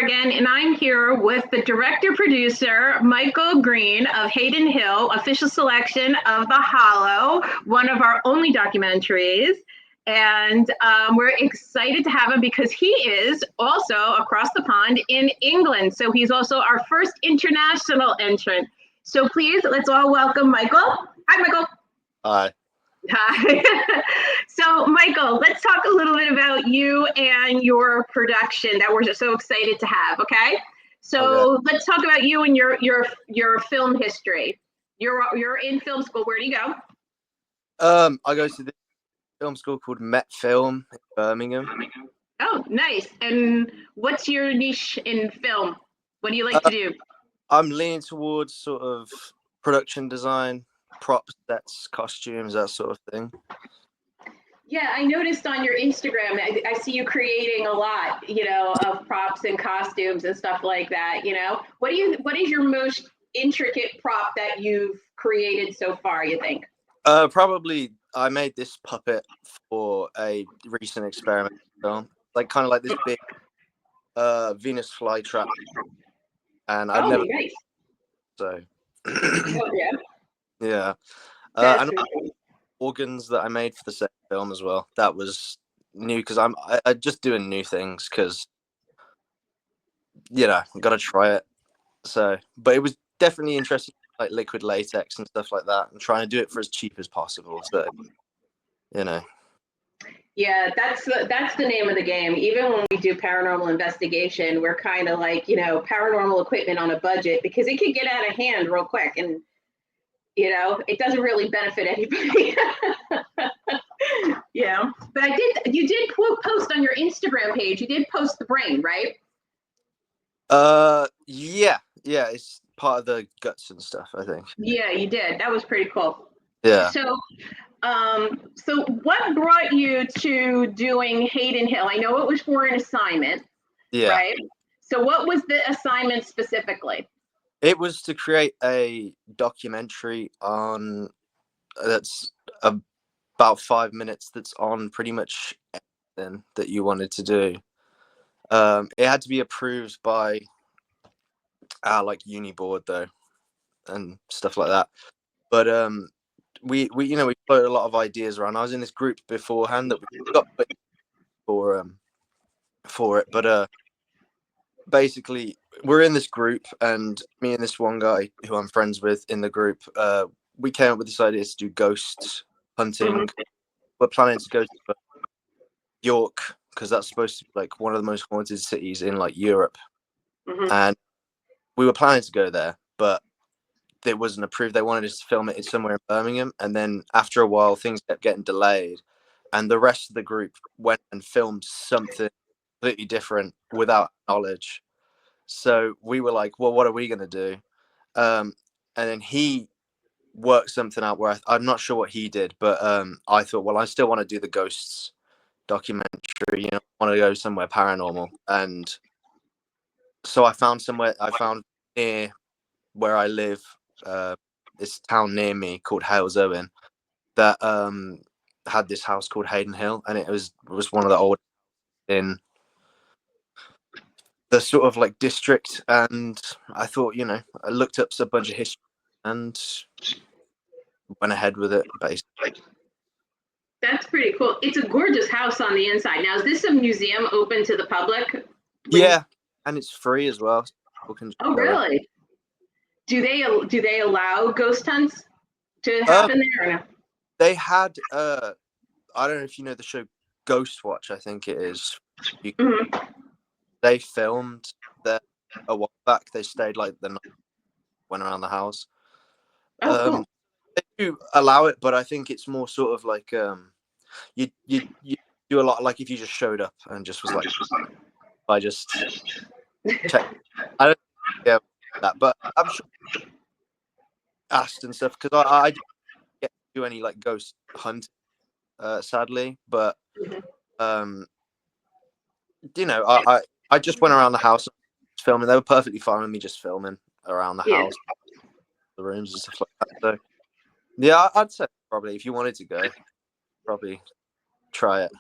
again, and I'm here with the director-producer, Michael Green of Hayden Hill, official selection of The Hollow, one of our only documentaries. And we're excited to have him because he is also across the pond in England. So he's also our first international entrant. So please, let's all welcome Michael. Hi, Michael. Hi. Hi. So, Michael, let's talk a little bit about you and your production that we're just so excited to have. Okay. So let's talk about you and your film history. You're in film school. Where do you go? I go to this film school called Met Film in Birmingham. Oh, nice. And what's your niche in film? What do you like to do? I'm leaning towards sort of production design, props, sets, costumes, that sort of thing. Yeah, I noticed on your Instagram, I see you creating a lot, of props and costumes and stuff like that. What is your most intricate prop that you've created so far, you think? Probably I made this puppet for a recent experiment film, kind of like this big Venus flytrap, and I've never nice. So Oh, yeah. yeah. And organs that I made for the second film as well. That was new because I'm just doing new things because I've got to try it. So, but it was definitely interesting, like liquid latex and stuff like that, and trying to do it for as cheap as possible. So, Yeah, that's the name of the game. Even when we do paranormal investigation, we're kind of like, paranormal equipment on a budget because it could get out of hand real quick, and it doesn't really benefit anybody. Yeah, but you did post on your Instagram page. You did post the brain, right? Yeah, it's part of the guts and stuff, I think. Yeah, you did. That was pretty cool. Yeah. So what brought you to doing Hayden Hill? I know it was for an assignment, right? So what was the assignment specifically? It was to create a documentary that's about 5 minutes that's on pretty much everything that you wanted to do. It had to be approved by our uni board though, and stuff like that. But we floated a lot of ideas around. I was in this group beforehand that we got for it, but basically we're in this group, and me and this one guy who I'm friends with in the group, we came up with this idea to do ghost hunting. Mm-hmm. We're planning to go to York because that's supposed to be one of the most haunted cities in Europe. Mm-hmm. And we were planning to go there, but it wasn't approved. They wanted us to film it somewhere in Birmingham, and then after a while things kept getting delayed, and the rest of the group went and filmed something completely different without knowledge. So we were like, well, what are we going to do? And then he worked something out where I'm not sure what he did, but I thought, well, I still want to do the ghosts documentary, I want to go somewhere paranormal. And so I found near where I live, this town near me called Hales Owen that had this house called Hayden Hill, and it was one of the old in the sort of district. And I thought, I looked up a bunch of history and went ahead with it basically. That's pretty cool. It's a gorgeous house on the inside. Now, is this a museum open to the public? Yeah, and it's free as well. Oh, really? Do they allow ghost hunts to happen there? Or no? They had I don't know if you know the show Ghost Watch, I think it is. Mm-hmm. They filmed there a while back. They stayed the night, went around the house. Cool. They do allow it, but I think it's more sort of you do a lot if you just showed up and just was I just check. I don't get that, but I'm sure asked and stuff because I didn't get to do any ghost hunt, sadly, but I just went around the house filming. They were perfectly fine with me just filming around the house, the rooms and stuff like that. So yeah, I'd say probably if you wanted to go, probably try it.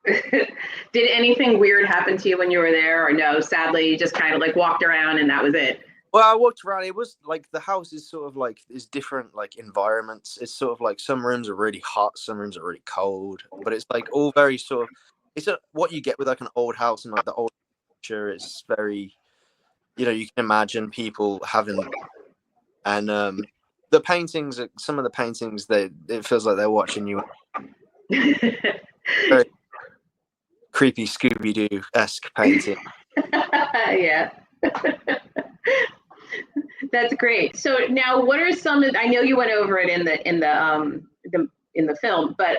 Did anything weird happen to you when you were there, or no? Sadly, you just kind of like walked around and that was it. Well, I walked around. It was like the house is sort of like is different like environments. It's sort of like some rooms are really hot, some rooms are really cold, but it's like all very sort of what you get with like an old house and like the old picture is very, you know, you can imagine people having and the paintings, some of the paintings, it feels like they're watching you. Very creepy Scooby Doo-esque painting. Yeah. That's great. So now, what are some of? I know you went over it in the film, but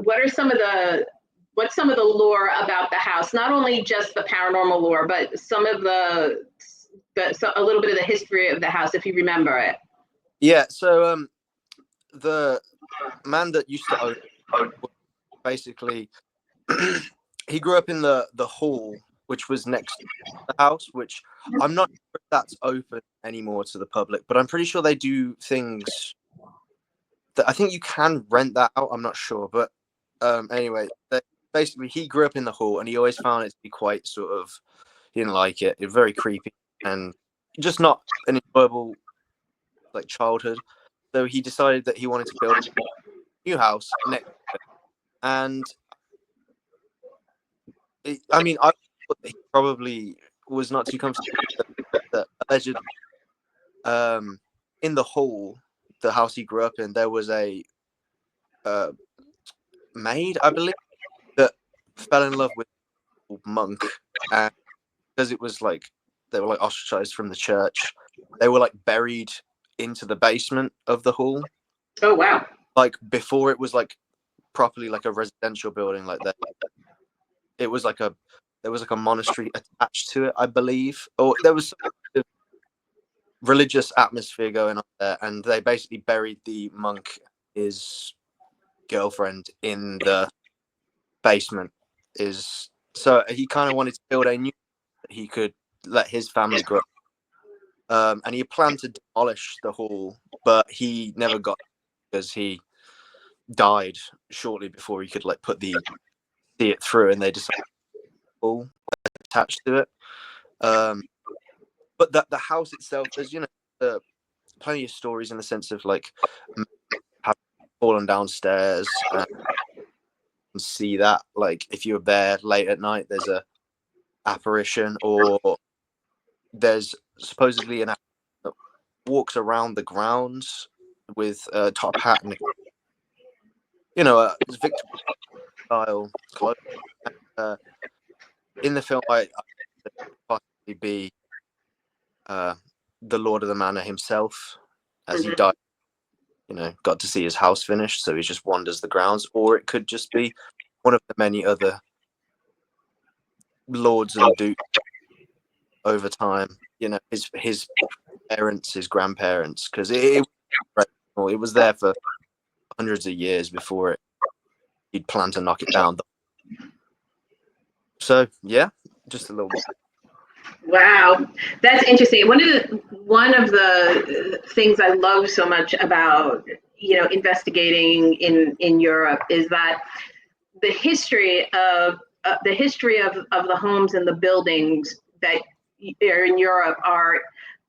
what are some of the what's some of the lore about the house? Not only just the paranormal lore, but some of a little bit of the history of the house, if you remember it. Yeah. So the man that used to own basically he grew up in the hall which was next to the house, which I'm not sure if that's open anymore to the public, but I'm pretty sure they do things that I think you can rent that out. I'm not sure, but anyway, basically he grew up in the hall and he always found it to be quite sort of, he didn't like it. It was very creepy and just not an enjoyable like childhood. So he decided that he wanted to build a new house next to it. And I mean, I thought that he probably was not too comfortable with the alleged in the hall, the house he grew up in, there was a maid, I believe, that fell in love with a monk, and because it was like they were like ostracized from the church, they were like buried into the basement of the hall. Oh wow! Like before, it was like properly like a residential building. Like that, it was like there was like a monastery attached to it, I believe, or there was some religious atmosphere going on there, and they basically buried the monk, his girlfriend, in the basement. Is so he kind of wanted to build a new that he could let his family grow. And he planned to demolish the hall, but he never got because he died shortly before he could like see it through, and they decided to attached to it. But that the house itself, there's plenty of stories in the sense of like having fallen downstairs and see that, like if you're there late at night, there's a apparition, or there's supposedly an that walks around the grounds with a top hat and a Victorian style clothes. In the film, I possibly be the Lord of the Manor himself, as he died. Got to see his house finished, so he just wanders the grounds, or it could just be one of the many other lords and dukes over time. His parents, his grandparents, because it was there for hundreds of years before he'd plan to knock it down. So yeah, just a little bit. Wow, that's interesting. One of the things I love so much about investigating in Europe is that the history of the homes and the buildings that are in Europe are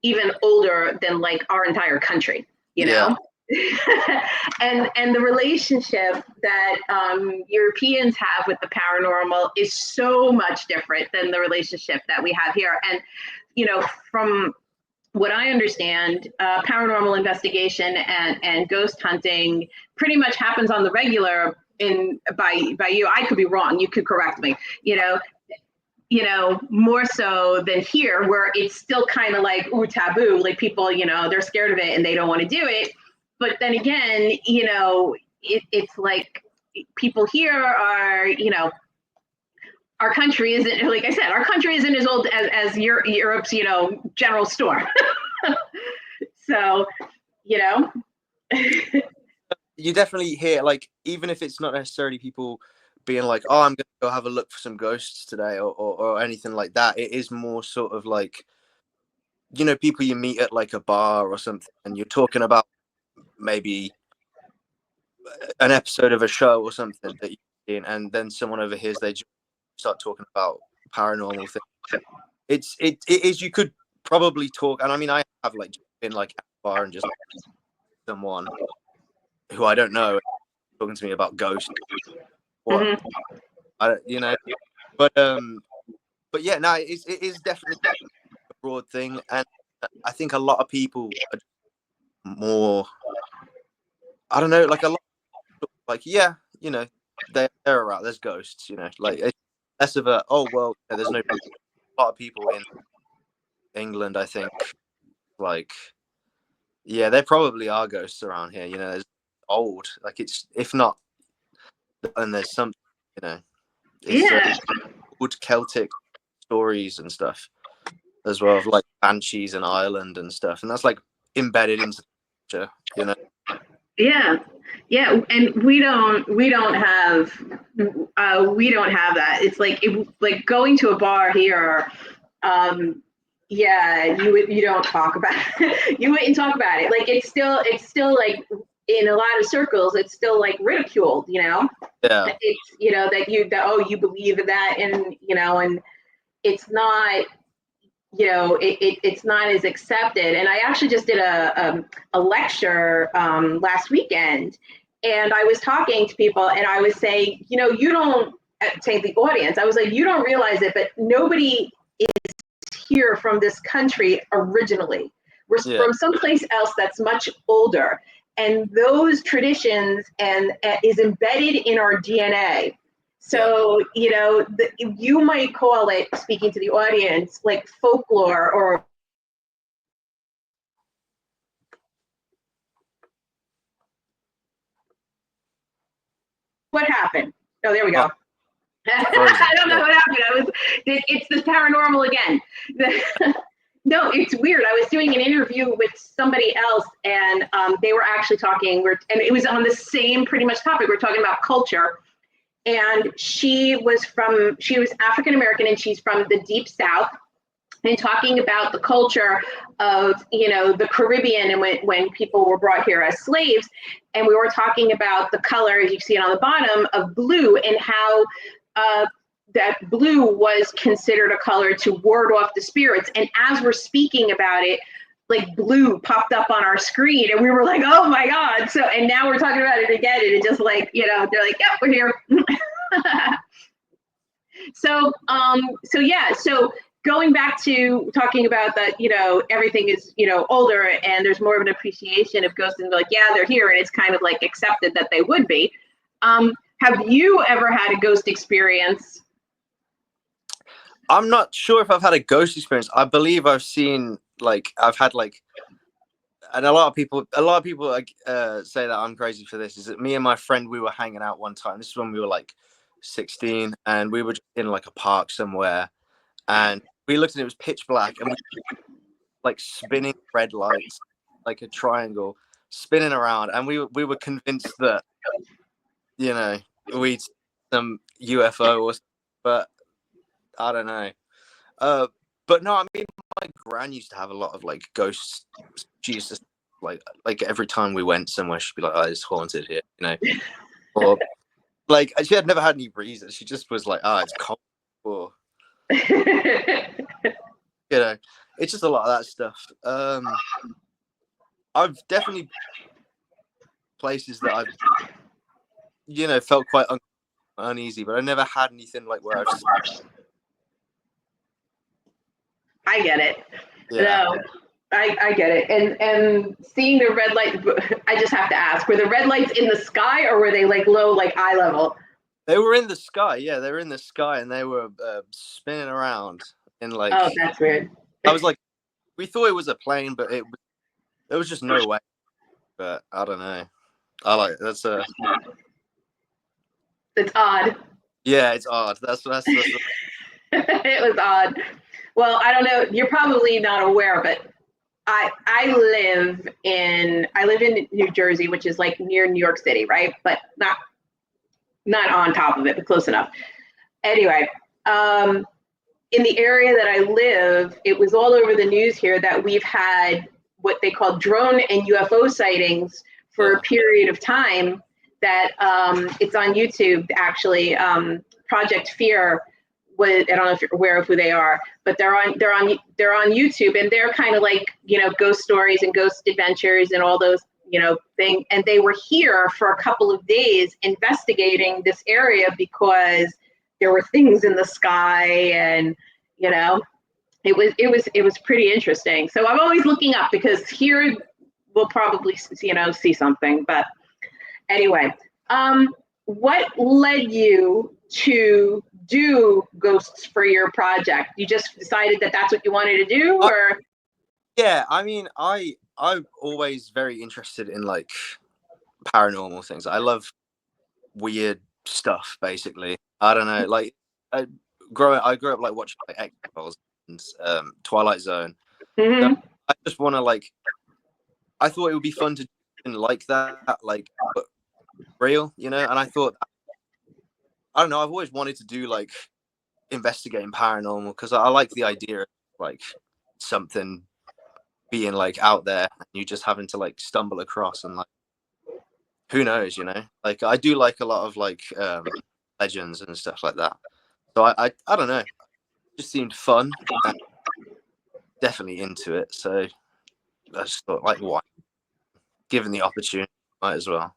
even older than like our entire country. Yeah. and the relationship that Europeans have with the paranormal is so much different than the relationship that we have here. And from what I understand, paranormal investigation and ghost hunting pretty much happens on the regular by you. I could be wrong. You could correct me. More so than here, where it's still kind of like taboo. Like people, they're scared of it and they don't want to do it. But then again, it's like people here are, our country isn't, like I said, our country isn't as old as Europe's, general store. So, You definitely hear, like, even if it's not necessarily people being like, oh, I'm going to go have a look for some ghosts today or anything like that. It is more sort of like, people you meet at like a bar or something, and you're talking about maybe an episode of a show or something that and then someone overhears, they just start talking about paranormal things. It is, you could probably talk, and I mean, I have like been like at a bar and just someone who I don't know talking to me about ghosts, what you know, but yeah, no, it is definitely a broad thing, and I think a lot of people are more, I don't know, like a lot, like, yeah, you know, they're around, there's ghosts, you know, like it's less of a, oh well, there's no, a lot of people in England, I think, like, yeah, there probably are ghosts around here, you know, there's old, like it's, if not, and there's some, you know, it's old Celtic stories and stuff as well, of like banshees in Ireland and stuff, and that's like embedded into the culture, you know. Yeah, and we don't have that. It's like like going to a bar here. Yeah, you don't talk about it. You wouldn't talk about it. Like it's still like in a lot of circles, it's still like ridiculed. You know, Yeah, it's that oh, you believe in that, and and it's not. It's not as accepted. And I actually just did a lecture last weekend, and I was talking to people, and I was saying, you don't say the audience. I was like, you don't realize it, but nobody is here from this country originally. We're from someplace else that's much older, and those traditions and is embedded in our DNA. So, you might call it, speaking to the audience, like folklore or what happened? Oh, there we go. I don't know what happened. It's the paranormal again. No, it's weird. I was doing an interview with somebody else, and they were actually talking, and it was on the same pretty much topic. We're talking about culture. And she was African American, and she's from the deep South, and talking about the culture of the Caribbean, and when people were brought here as slaves, and we were talking about the color, as you see it on the bottom, of blue, and how that blue was considered a color to ward off the spirits. And as we're speaking about it, like blue popped up on our screen, and we were like, oh my God. So, and now we're talking about it again, and it just like, they're like, yep, we're here. So yeah, so going back to talking about that, everything is, older, and there's more of an appreciation of ghosts, and like, yeah, they're here, and it's kind of like accepted that they would be. Have you ever had a ghost experience? I'm not sure if I've had a ghost experience. I believe I've seen, like, I've had like, and a lot of people like say that I'm crazy for this. Is that me and my friend, we were hanging out one time. This is when we were like 16, and we were just in like a park somewhere, and we looked and it was pitch black, and we like spinning red lights, like a triangle spinning around, and we were convinced that we'd some UFO or, but I don't know. But no, I mean, my gran used to have a lot of like ghosts. She used to like every time we went somewhere, she'd be like, "Oh, it's haunted here," or like she had never had any reason. She just was like, "Ah, oh, it's cold," or it's just a lot of that stuff. I've definitely places that I've felt quite uneasy, but I never had anything like where I get it. Yeah. No, I get it. And seeing the red light, I just have to ask, were the red lights in the sky, or were they like low, like eye level? They were in the sky. Yeah, they were in the sky, and they were spinning around in like. Oh, that's weird. I was like, we thought it was a plane, but there was just no way. But I don't know. I like that's It's odd. Yeah, it's odd. That's It was odd. Well, I don't know. You're probably not aware, but I live in New Jersey, which is like near New York City, right? But not on top of it, but close enough. Anyway, in the area that I live, it was all over the news here that we've had what they call drone and UFO sightings for a period of time that it's on YouTube actually. Project Fear. I don't know if you're aware of who they are, but they're on YouTube, and they're kind of like, you know, ghost stories and ghost adventures and all those, you know, things. And they were here for a couple of days investigating this area because there were things in the sky, and you know, it was pretty interesting. So I'm always looking up because here we'll probably, you know, see something. But anyway, what led you to do ghosts for your project? You just decided that that's what you wanted to do, or? Yeah, I mean, I'm always very interested in like paranormal things. I love weird stuff, basically. I don't know, like I grew up like watching like X-Files and Twilight Zone. So Mm-hmm. I just want to like, I thought it would be fun to do something like that, like but real, you know. And I thought, I don't know, I've always wanted to do like investigating paranormal because I like the idea of like something being like out there and you just having to like stumble across, and like who knows, you know. Like I do like a lot of like legends and stuff like that. So I don't know, it just seemed fun and definitely into it. So I just thought, like, why, given the opportunity, might as well.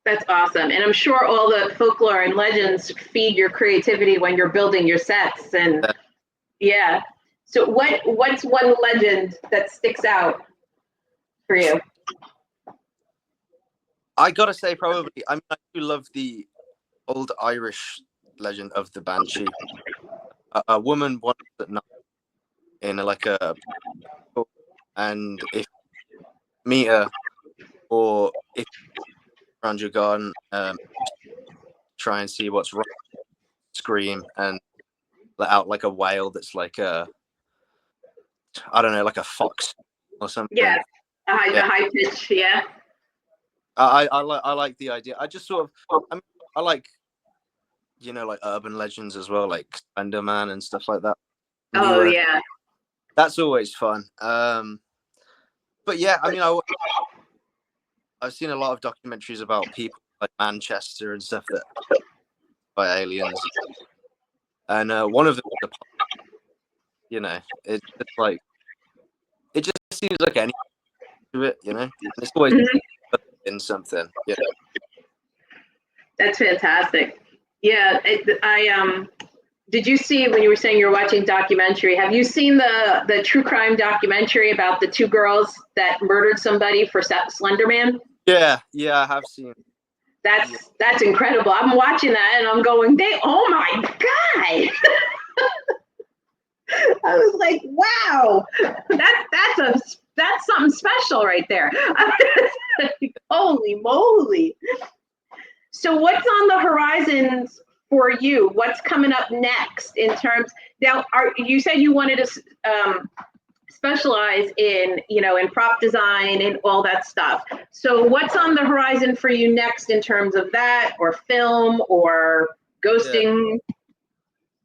That's awesome. And I'm sure all the folklore and legends feed your creativity when you're building your sets. And yeah. So what's one legend that sticks out for you? I gotta say, probably, I mean, I do love the old Irish legend of the Banshee. A woman wanders at night in like a, and if you meet her, or if around your garden, try and see what's wrong, scream and let out like a wail that's like a, I don't know, like a fox or something. Yeah, a Yeah. high pitch. Yeah. I like the idea. I just sort of, I mean, I like, you know, like urban legends as well, like Slenderman and stuff like that. Oh yeah. That's always fun. But yeah, I mean, I've seen a lot of documentaries about people like Manchester and stuff that by aliens, and one of them, you know, it's just like, it just seems like any to it, you know, and it's always in something. Yeah. That's fantastic. Yeah, I did you see, when you were saying you're watching documentary, have you seen the true crime documentary about the two girls that murdered somebody for Slenderman? Yeah, I have seen. That's incredible. I'm watching that and I'm going, oh my God. I was like, wow, that's something special right there. Holy moly. So what's on the horizon for you? What's coming up next in terms, now you said you wanted to specialize in, you know, in prop design and all that stuff. So what's on the horizon for you next in terms of that, or film, or ghosting? Yeah.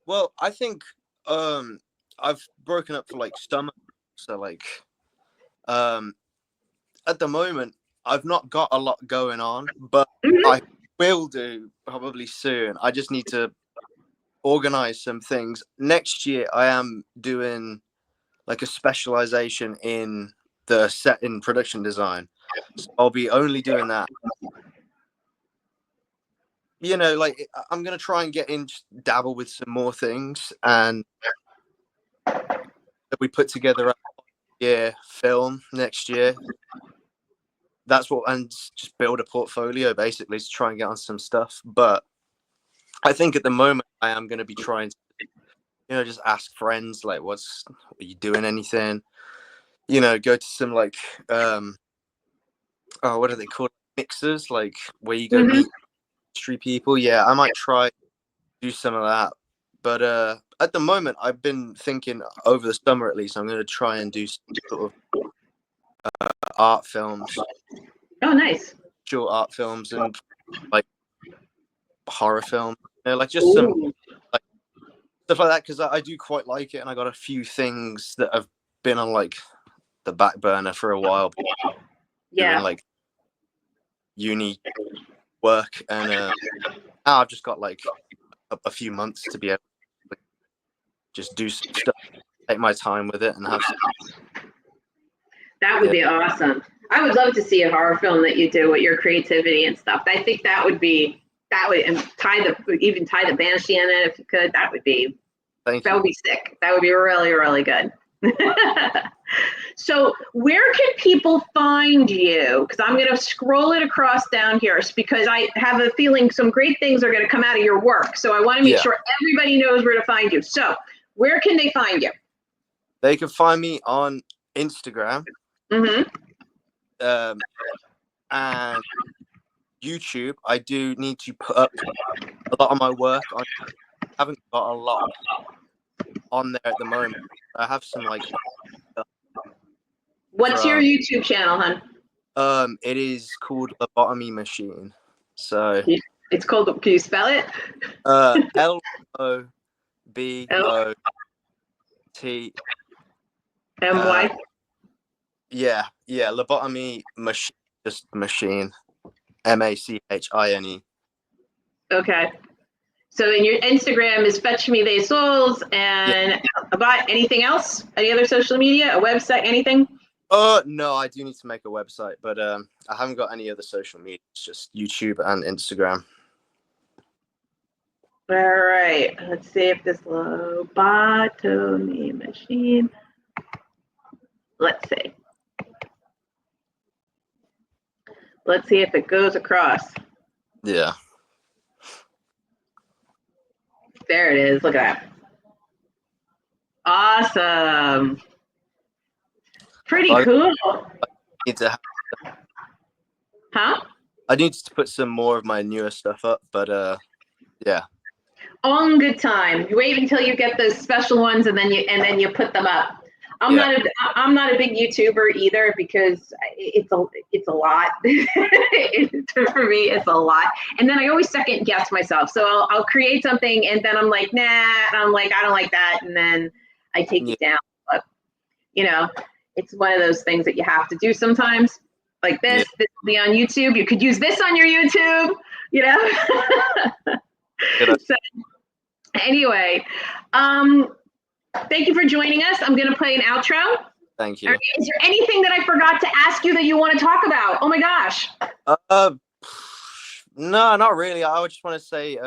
Well, I think I've broken up for like summer, so like at the moment I've not got a lot going on, but I will do probably soon. I just need to organize some things. Next year I am doing like a specialization in the set in production design. So I'll be only doing that. You know, like I'm gonna try and get in, dabble with some more things, and we put together a year film next year. That's what, and just build a portfolio basically to try and get on some stuff. But I think at the moment I am going to be trying to, you know, just ask friends like, are you doing anything? You know, go to some like, oh, what are they called? Mixers, like where you go meet industry people. Yeah, I might try do some of that. But at the moment, I've been thinking over the summer at least, I'm going to try and do some sort of art films. Oh, nice. Short art films and like horror film, you know, like just some like stuff like that, because I do quite like it, and I got a few things that have been on like the back burner for a while. Yeah. Doing like uni work, and now I've just got like a few months to be able to just do some stuff, take my time with it, and have some. That would be awesome. I would love to see a horror film that you do with your creativity and stuff. I think that would and even tie the banshee in it if you could. That would be sick. That would be really, really good. So where can people find you? Because I'm going to scroll it across down here because I have a feeling some great things are going to come out of your work. So I want to make sure everybody knows where to find you. So where can they find you? They can find me on Instagram. And YouTube. I do need to put up a lot of my work on. I haven't got a lot on there at the moment. I have some like. What's your YouTube channel, hon? It is called Lobotomy Machine. So it's called. Can you spell it? LOBOT MY. Yeah. Lobotomy Machine. Just machine. MACHINE. Okay. So in your Instagram is Fetch Me They Souls, and about anything else? Any other social media? A website? Anything? No, I do need to make a website, but I haven't got any other social media. It's just YouTube and Instagram. All right. Let's see if this Lobotomy Machine. Let's see. Let's see if it goes across. Yeah. There it is. Look at that. Awesome. Pretty cool. Huh? I need to put some more of my newer stuff up, but yeah. All in good time. You wait until you get those special ones, and then you put them up. I'm not a big YouTuber either because it's a lot. For me, it's a lot. And then I always second guess myself. So I'll create something, and then I'm like, nah. And I'm like, I don't like that, and then I take it down. But it's one of those things that you have to do sometimes. Like this will be on YouTube. You could use this on your YouTube. So anyway, thank you for joining us. I'm going to play an outro. Thank you. Right. Is there anything that I forgot to ask you that you want to talk about? Oh my gosh. No, not really. I would just want to say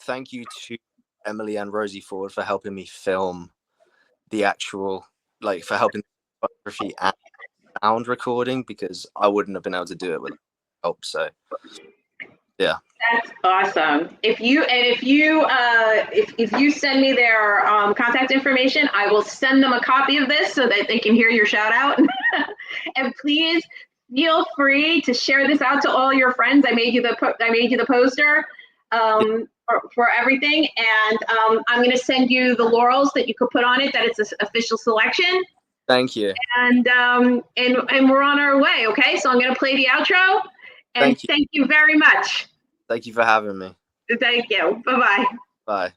thank you to Emily and Rosie Ford for helping me film the actual, for helping photography and sound recording, because I wouldn't have been able to do it without help. So yeah. That's awesome. If you send me their contact information, I will send them a copy of this so that they can hear your shout out. And please feel free to share this out to all your friends. I made you the poster for everything, and I'm going to send you the laurels that you could put on it. That it's an official selection. Thank you. And we're on our way. Okay, so I'm going to play the outro. And thank you very much. Thank you for having me. Thank you. Bye-bye. Bye.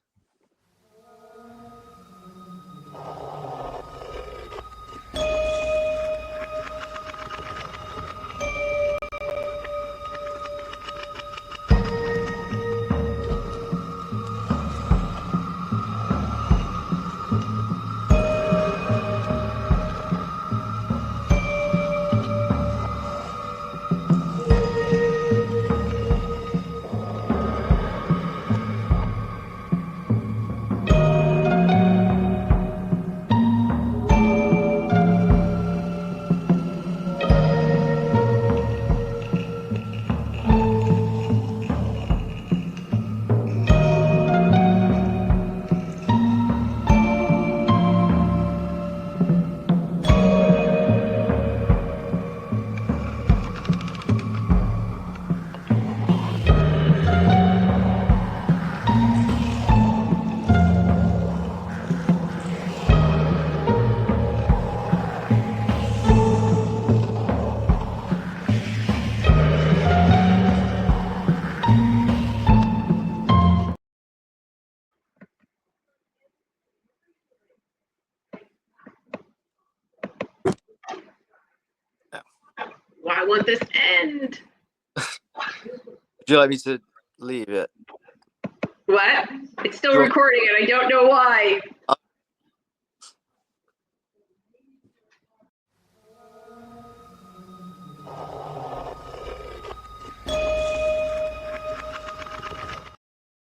Why won't this end? you like me to leave it? What? It's still Sure. recording and I don't know why.